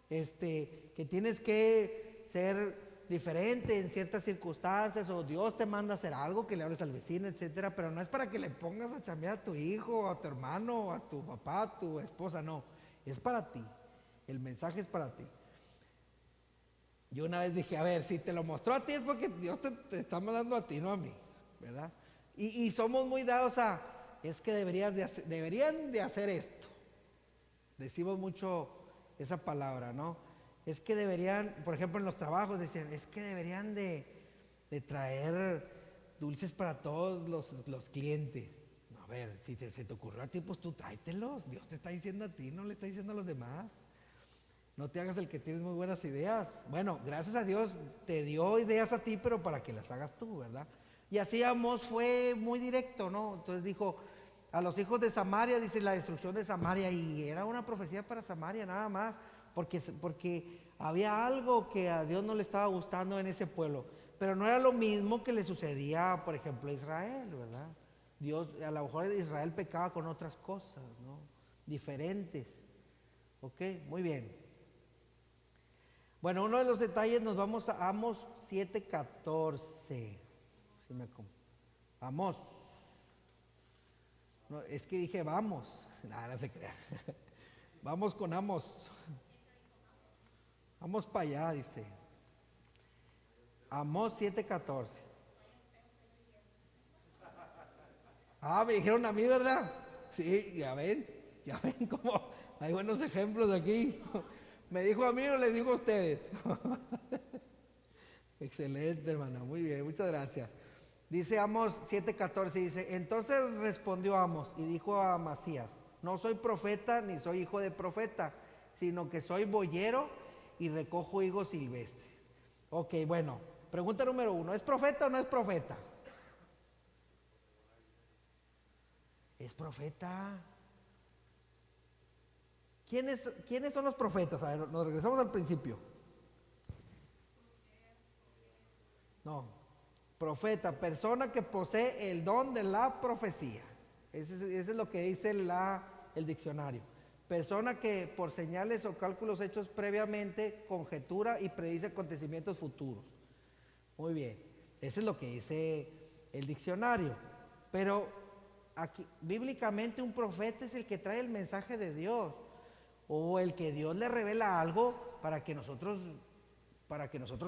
que tienes que ser diferente en ciertas circunstancias, o Dios te manda a hacer algo, que le hables al vecino, etcétera, pero no es para que le pongas a chambear a tu hijo, a tu hermano, a tu papá, a tu esposa, no, es para ti. El mensaje es para ti. Yo una vez dije, a ver, si te lo mostró a ti es porque Dios te está mandando a ti, no a mí, ¿verdad? Y somos muy dados es que deberían de hacer esto. Decimos mucho esa palabra, ¿no? Es que deberían, por ejemplo, en los trabajos decían, es que deberían de traer dulces para todos los clientes. A ver, si se te ocurrió a ti, pues tú tráetelos. Dios te está diciendo a ti, no le está diciendo a los demás. No te hagas el que tienes muy buenas ideas. Bueno, gracias a Dios te dio ideas a ti, pero para que las hagas tú, ¿verdad? Y así Amós fue muy directo, ¿no? Entonces dijo, a los hijos de Samaria, dice la destrucción de Samaria, y era una profecía para Samaria nada más, porque había algo que a Dios no le estaba gustando en ese pueblo, pero no era lo mismo que le sucedía, por ejemplo, a Israel, ¿verdad? Dios, a lo mejor Israel pecaba con otras cosas, ¿no? Diferentes. ¿Ok? Muy bien. Bueno, uno de los detalles, nos vamos a Amós 7:14. Amós. No, es que dije vamos. Nada, no se crea. Vamos con Amós. Vamos para allá, dice. Amós 7:14. Ah, me dijeron a mí, ¿verdad? Sí, ya ven cómo hay buenos ejemplos aquí. ¿Me dijo a mí o les digo a ustedes? Excelente, hermana, muy bien, muchas gracias. Dice Amos 7:14, dice, entonces respondió Amos y dijo a Amasías, no soy profeta ni soy hijo de profeta, sino que soy boyero y recojo higos silvestres. Ok, bueno, pregunta número 1, ¿es profeta o no es profeta? Es profeta. ¿Quiénes son los profetas? A ver, nos regresamos al principio. No, profeta, persona que posee el don de la profecía. Ese es lo que dice el diccionario. Persona que por señales o cálculos hechos previamente conjetura y predice acontecimientos futuros. Muy bien, eso es lo que dice el diccionario. Pero aquí, bíblicamente, un profeta es el que trae el mensaje de Dios, o el que Dios le revela algo para que nosotros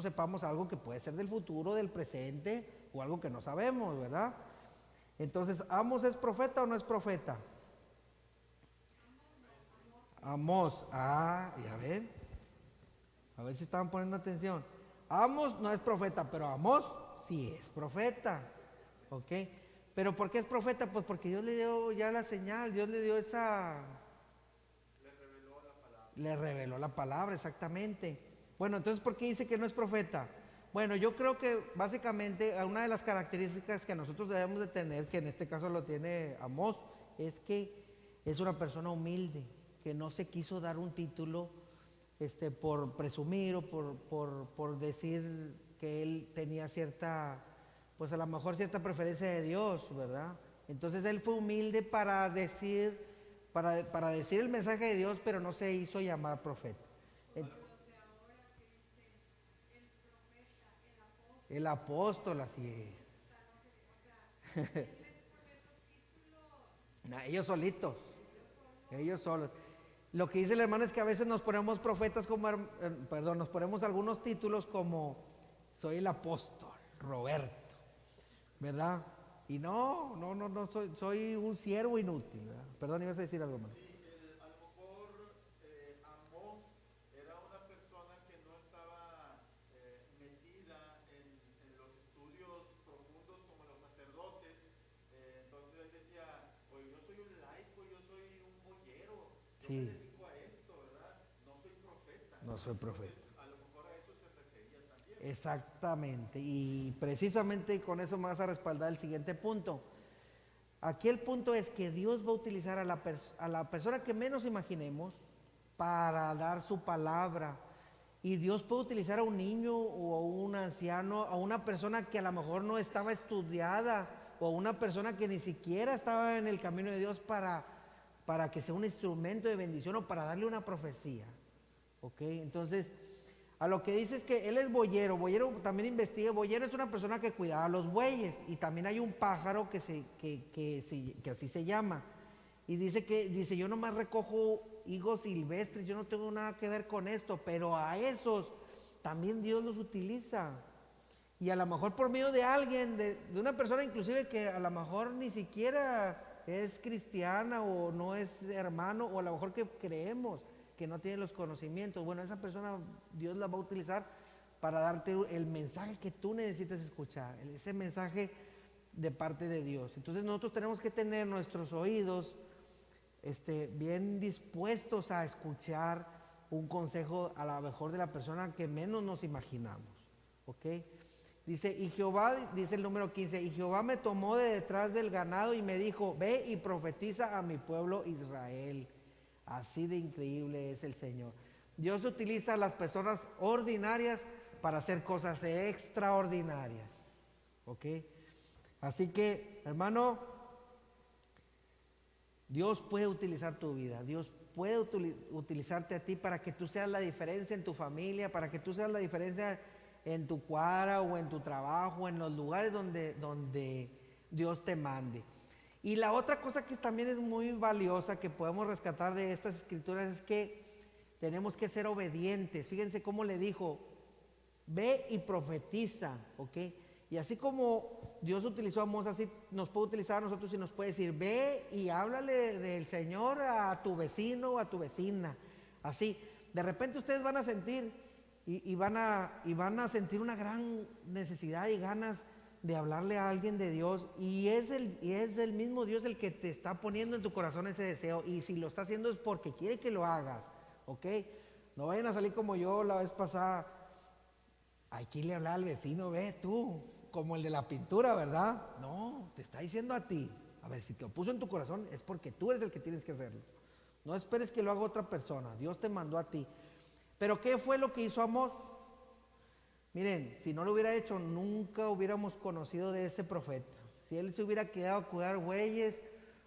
sepamos algo que puede ser del futuro, del presente, o algo que no sabemos, ¿verdad? Entonces, ¿Amos es profeta o no es profeta? Amos, ya ven, a ver si estaban poniendo atención. Amos no es profeta, pero Amos sí es profeta, ¿ok? ¿Pero por qué es profeta? Pues porque Dios le dio ya la señal, Dios le dio esa... Le reveló la palabra, exactamente. Bueno, entonces, ¿por qué dice que no es profeta? Bueno, yo creo que básicamente una de las características que nosotros debemos de tener, que en este caso lo tiene Amós, es que es una persona humilde, que no se quiso dar un título por presumir o por decir que él tenía cierta, pues a lo mejor cierta preferencia de Dios, ¿verdad? Entonces él fue humilde para decir el mensaje de Dios, pero no se hizo llamar profeta. El apóstol, así es. No, ellos solitos, ellos solos. Lo que dice el hermano es que a veces nos ponemos profetas como, nos ponemos algunos títulos como soy el apóstol Roberto, ¿verdad? Y no, soy un siervo inútil, ¿verdad? Perdón, ibas a decir algo más. Sí, a lo mejor Amós era una persona que no estaba metida en los estudios profundos como los sacerdotes. Entonces él decía, oye, yo soy un laico, yo soy un boyero, yo me Sí, dedico a esto, ¿verdad? No soy profeta. no soy profeta. Entonces, a lo mejor a eso se refería también. Exactamente, y precisamente con eso me vas a respaldar el siguiente punto. Aquí el punto es que Dios va a utilizar a la persona que menos imaginemos para dar su palabra. Y Dios puede utilizar a un niño o a un anciano, a una persona que a lo mejor no estaba estudiada, o a una persona que ni siquiera estaba en el camino de Dios para que sea un instrumento de bendición o para darle una profecía. ¿Ok? Entonces, a lo que dice es que él es boyero. Boyero también investiga. Boyero es una persona que cuidaba a los bueyes. Y también hay un pájaro que así se llama. Y dice, yo nomás recojo higos silvestres, yo no tengo nada que ver con esto. Pero a esos también Dios los utiliza. Y a lo mejor por medio de alguien, de una persona inclusive que a lo mejor ni siquiera es cristiana o no es hermano, o a lo mejor que creemos que no tiene los conocimientos. Bueno, esa persona Dios la va a utilizar para darte el mensaje que tú necesitas escuchar, ese mensaje de parte de Dios. Entonces nosotros tenemos que tener nuestros oídos bien dispuestos a escuchar un consejo a lo mejor de la persona que menos nos imaginamos. ¿Ok? Dice, dice el número 15, y Jehová me tomó de detrás del ganado y me dijo, ve y profetiza a mi pueblo Israel. Así de increíble es el Señor. Dios utiliza a las personas ordinarias para hacer cosas extraordinarias. ¿Ok? Así que, hermano, Dios puede utilizar tu vida. Dios puede utilizarte a ti para que tú seas la diferencia en tu familia, para que tú seas la diferencia en tu cuadra o en tu trabajo, en los lugares donde Dios te mande. Y la otra cosa que también es muy valiosa que podemos rescatar de estas escrituras es que tenemos que ser obedientes. Fíjense cómo le dijo, ve y profetiza, ¿ok? Y así como Dios utilizó a Amós, así nos puede utilizar a nosotros y nos puede decir, ve y háblale del Señor a tu vecino o a tu vecina. Así, de repente ustedes van a sentir y van a sentir una gran necesidad y ganas de hablarle a alguien de Dios. Y es el mismo Dios el que te está poniendo en tu corazón ese deseo. Y si lo está haciendo es porque quiere que lo hagas, ¿ok? No vayan a salir como yo la vez pasada. Hay que irle a hablar al vecino, ve tú, como el de la pintura, ¿verdad? No, te está diciendo a ti. A ver, si te lo puso en tu corazón es porque tú eres el que tienes que hacerlo. No esperes que lo haga otra persona. Dios te mandó a ti. Pero ¿qué fue lo que hizo Amós? Miren, si no lo hubiera hecho, nunca hubiéramos conocido de ese profeta. Si él se hubiera quedado a cuidar bueyes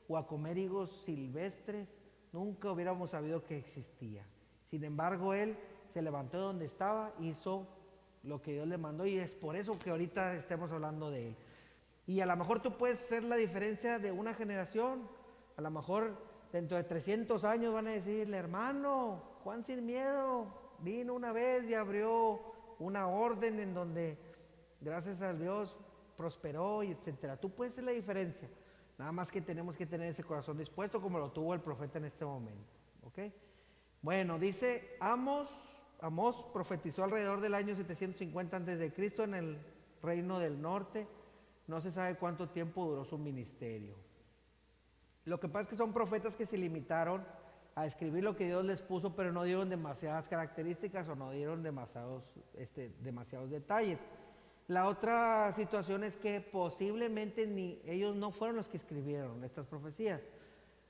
o a comer higos silvestres, nunca hubiéramos sabido que existía. Sin embargo, él se levantó de donde estaba, hizo lo que Dios le mandó y es por eso que ahorita estemos hablando de él. Y a lo mejor tú puedes ser la diferencia de una generación. A lo mejor dentro de 300 años van a decirle, hermano, Juan sin miedo vino una vez y abrió una orden en donde, gracias a Dios, prosperó y etcétera. Tú puedes ser la diferencia. Nada más que tenemos que tener ese corazón dispuesto como lo tuvo el profeta en este momento. ¿Ok? Bueno, dice Amós profetizó alrededor del año 750 a.C. en el reino del norte. No se sabe cuánto tiempo duró su ministerio. Lo que pasa es que son profetas que se limitaron a escribir lo que Dios les puso, pero no dieron demasiadas características o no dieron demasiados detalles. La otra situación es que posiblemente ellos no fueron los que escribieron estas profecías.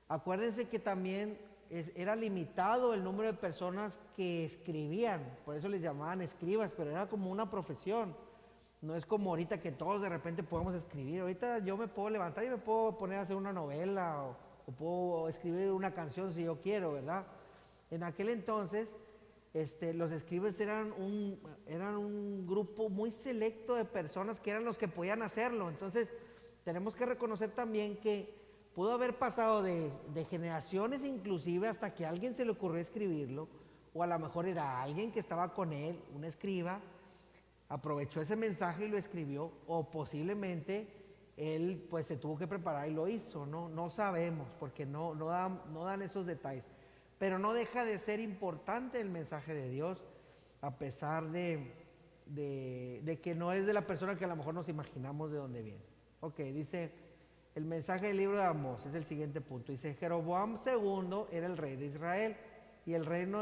Acuérdense que también era limitado el número de personas que escribían, por eso les llamaban escribas, pero era como una profesión. No es como ahorita que todos de repente podemos escribir. Ahorita yo me puedo levantar y me puedo poner a hacer una novela o puedo escribir una canción si yo quiero, ¿verdad? En aquel entonces los escribas eran un grupo muy selecto de personas que eran los que podían hacerlo. Entonces tenemos que reconocer también que pudo haber pasado de generaciones inclusive hasta que a alguien se le ocurrió escribirlo, o a lo mejor era alguien que estaba con él, un escriba, aprovechó ese mensaje y lo escribió, o posiblemente él pues se tuvo que preparar y lo hizo, no sabemos porque no dan esos detalles, pero no deja de ser importante el mensaje de Dios a pesar de que no es de la persona que a lo mejor nos imaginamos de dónde viene. Ok, dice el mensaje del libro de Amós, es el siguiente punto, dice Jeroboam II era el rey de Israel y el reino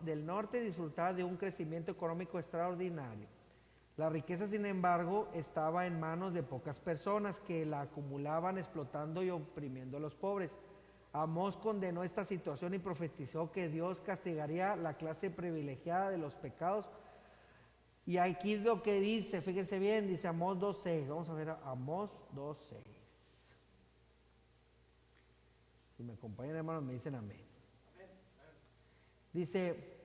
del norte disfrutaba de un crecimiento económico extraordinario. La riqueza, sin embargo, estaba en manos de pocas personas que la acumulaban explotando y oprimiendo a los pobres. Amós condenó esta situación y profetizó que Dios castigaría la clase privilegiada de los pecados. Y aquí es lo que dice, fíjense bien, dice Amós 2.6. Vamos a ver Amós 2.6. Si me acompañan, hermanos, me dicen amén. Dice,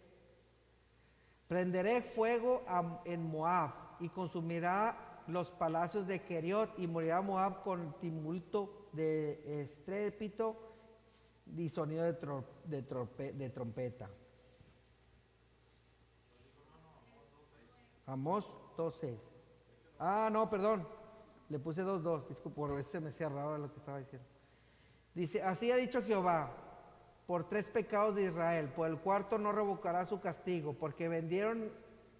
prenderé fuego en Moab y consumirá los palacios de Keriot y morirá Moab con tumulto de estrépito y sonido de trompeta. Amós 2.6. Ah, no, perdón. Le puse 2.2. Disculpe, por eso se me hacía raro lo que estaba diciendo. Dice, así ha dicho Jehová, por 3 pecados de Israel, por el cuarto no revocará su castigo, porque vendieron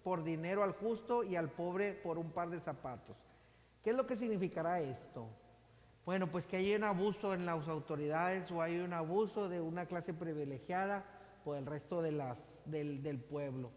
por dinero al justo y al pobre por un par de zapatos. ¿Qué es lo que significará esto? Bueno, pues que hay un abuso en las autoridades o hay un abuso de una clase privilegiada por el resto del pueblo.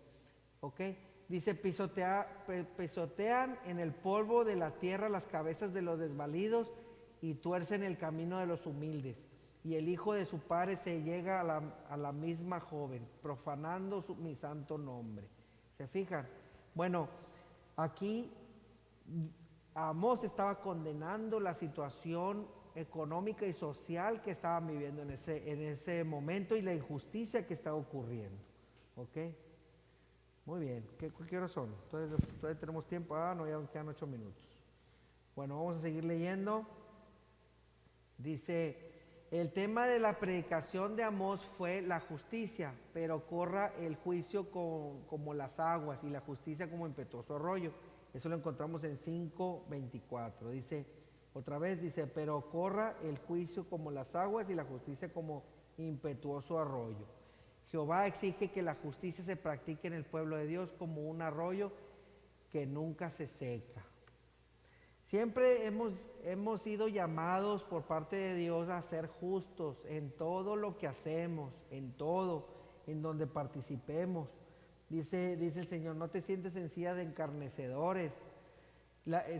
¿Ok? Dice, pisotean en el polvo de la tierra las cabezas de los desvalidos y tuercen el camino de los humildes. Y el hijo de su padre se llega a la misma joven, profanando mi santo nombre. ¿Se fijan? Bueno, aquí Amós estaba condenando la situación económica y social que estaban viviendo en ese momento y la injusticia que estaba ocurriendo. ¿Ok? Muy bien. ¿Qué horas son? Entonces, ¿todavía tenemos tiempo? Ah, no, ya quedan 8 minutos. Bueno, vamos a seguir leyendo. Dice, el tema de la predicación de Amós fue la justicia, pero corra el juicio como las aguas y la justicia como impetuoso arroyo. Eso lo encontramos en 5:24. Dice, otra vez dice, pero corra el juicio como las aguas y la justicia como impetuoso arroyo. Jehová exige que la justicia se practique en el pueblo de Dios como un arroyo que nunca se seca. Siempre hemos sido llamados por parte de Dios a ser justos en todo lo que hacemos, en todo, en donde participemos. Dice el Señor, no te sientes en silla de encarnecedores.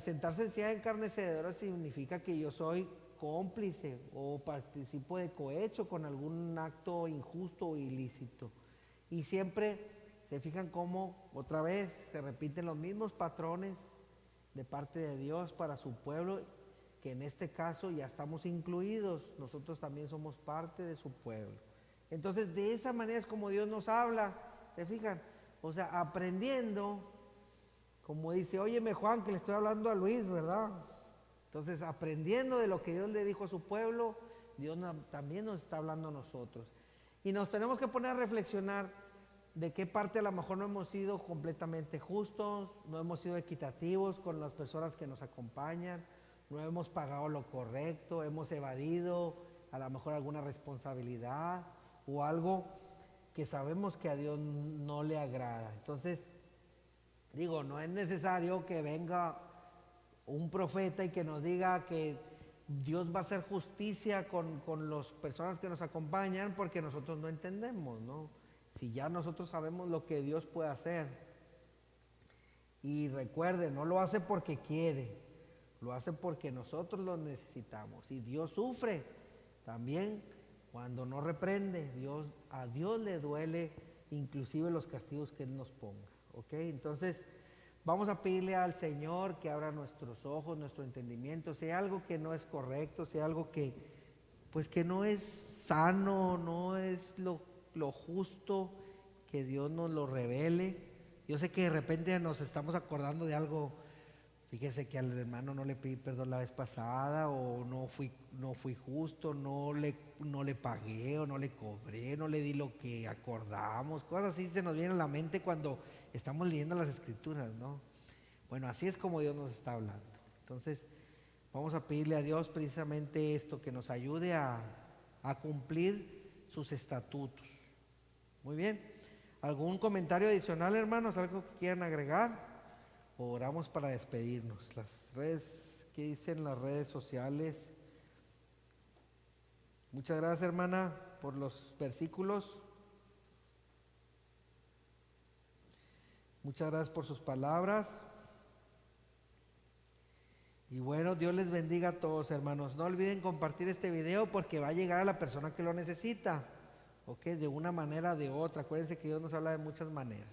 Sentarse en silla de encarnecedores significa que yo soy cómplice o participo de cohecho con algún acto injusto o ilícito. Y siempre se fijan cómo otra vez se repiten los mismos patrones de parte de Dios para su pueblo, que en este caso ya estamos incluidos, nosotros también somos parte de su pueblo. Entonces de esa manera es como Dios nos habla, ¿se fijan? O sea, aprendiendo, como dice, óyeme Juan, que le estoy hablando a Luis, ¿verdad? Entonces, aprendiendo de lo que Dios le dijo a su pueblo, Dios también nos está hablando a nosotros. Y nos tenemos que poner a reflexionar de qué parte a lo mejor no hemos sido completamente justos, no hemos sido equitativos con las personas que nos acompañan, no hemos pagado lo correcto, hemos evadido a lo mejor alguna responsabilidad o algo que sabemos que a Dios no le agrada. Entonces, digo, no es necesario que venga un profeta y que nos diga que Dios va a hacer justicia con las personas que nos acompañan porque nosotros no entendemos, ¿no? Si ya nosotros sabemos lo que Dios puede hacer. Y recuerden, no lo hace porque quiere, lo hace porque nosotros lo necesitamos. Y Dios sufre también cuando no reprende. A Dios le duele inclusive los castigos que Él nos ponga. ¿Ok? Entonces, vamos a pedirle al Señor que abra nuestros ojos, nuestro entendimiento. Si hay algo que no es correcto, si hay algo que, pues que no es sano, no es lo justo, que Dios nos lo revele. Yo sé que de repente nos estamos acordando de algo. Fíjese que al hermano no le pedí perdón la vez pasada, o no fui justo, no le pagué, o no le cobré, no le di lo que acordamos. Cosas así se nos vienen a la mente cuando estamos leyendo las escrituras, ¿no? Bueno, así es como Dios nos está hablando. Entonces, vamos a pedirle a Dios precisamente esto, que nos ayude a cumplir sus estatutos. Muy bien. ¿Algún comentario adicional, hermanos? ¿Algo que quieran agregar? Oramos para despedirnos. Las redes, ¿qué dicen las redes sociales? Muchas gracias, hermana, por los versículos. Muchas gracias por sus palabras. Y bueno, Dios les bendiga a todos, hermanos. No olviden compartir este video porque va a llegar a la persona que lo necesita, ¿ok? De una manera o de otra. Acuérdense que Dios nos habla de muchas maneras.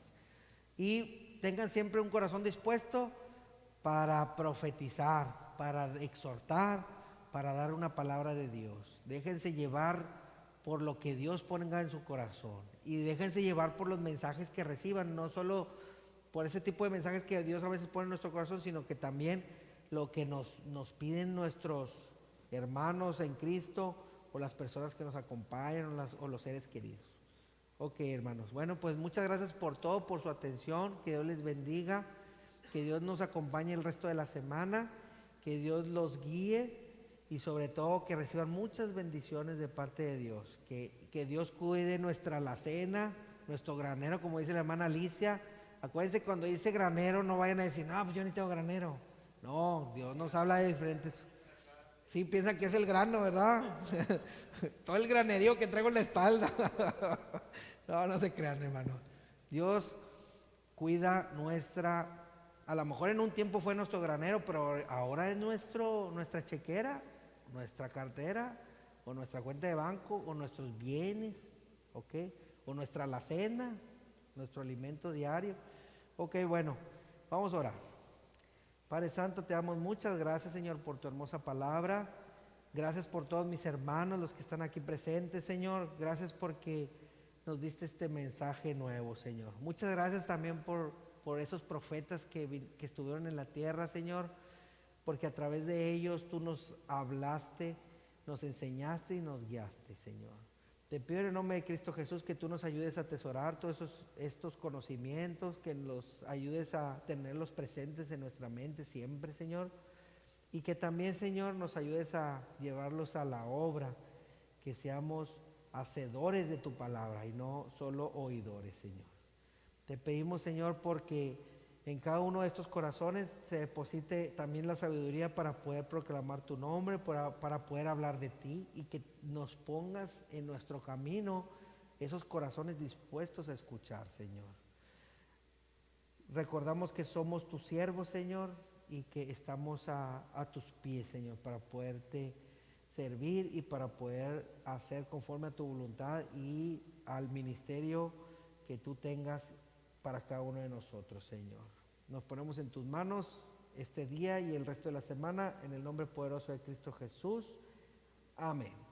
Y tengan siempre un corazón dispuesto para profetizar, para exhortar, para dar una palabra de Dios. Déjense llevar por lo que Dios ponga en su corazón y déjense llevar por los mensajes que reciban, no solo por ese tipo de mensajes que Dios a veces pone en nuestro corazón, sino que también lo que nos piden nuestros hermanos en Cristo o las personas que nos acompañan o los seres queridos. Ok, hermanos. Bueno, pues muchas gracias por todo, por su atención. Que Dios les bendiga. Que Dios nos acompañe el resto de la semana. Que Dios los guíe. Y sobre todo que reciban muchas bendiciones de parte de Dios. Que Dios cuide nuestra alacena, nuestro granero, como dice la hermana Alicia. Acuérdense, cuando dice granero, no vayan a decir, no, pues yo ni tengo granero. No, Dios nos habla de diferentes. Sí, piensan que es el grano, ¿verdad? Todo el granerío que traigo en la espalda. No se crean, hermano. Dios cuida a lo mejor en un tiempo fue nuestro granero, pero ahora es nuestra chequera, nuestra cartera, o nuestra cuenta de banco, o nuestros bienes, ¿ok? O nuestra alacena, nuestro alimento diario. Ok, bueno, vamos a orar. Padre Santo, te damos muchas gracias, Señor, por tu hermosa palabra. Gracias por todos mis hermanos, los que están aquí presentes, Señor. Gracias porque nos diste este mensaje nuevo, Señor. Muchas gracias también por esos profetas que estuvieron en la tierra, Señor, porque a través de ellos tú nos hablaste, nos enseñaste y nos guiaste, Señor. Te pido en el nombre de Cristo Jesús que tú nos ayudes a atesorar todos estos conocimientos, que nos ayudes a tenerlos presentes en nuestra mente siempre, Señor. Y que también, Señor, nos ayudes a llevarlos a la obra, que seamos hacedores de tu palabra y no solo oidores, Señor. Te pedimos, Señor, porque en cada uno de estos corazones se deposite también la sabiduría para poder proclamar tu nombre, para poder hablar de ti, y que nos pongas en nuestro camino esos corazones dispuestos a escuchar, Señor. Recordamos que somos tus siervos, Señor, y que estamos a tus pies, Señor, para poderte servir y para poder hacer conforme a tu voluntad y al ministerio que tú tengas para cada uno de nosotros, Señor. Nos ponemos en tus manos este día y el resto de la semana, en el nombre poderoso de Cristo Jesús. Amén.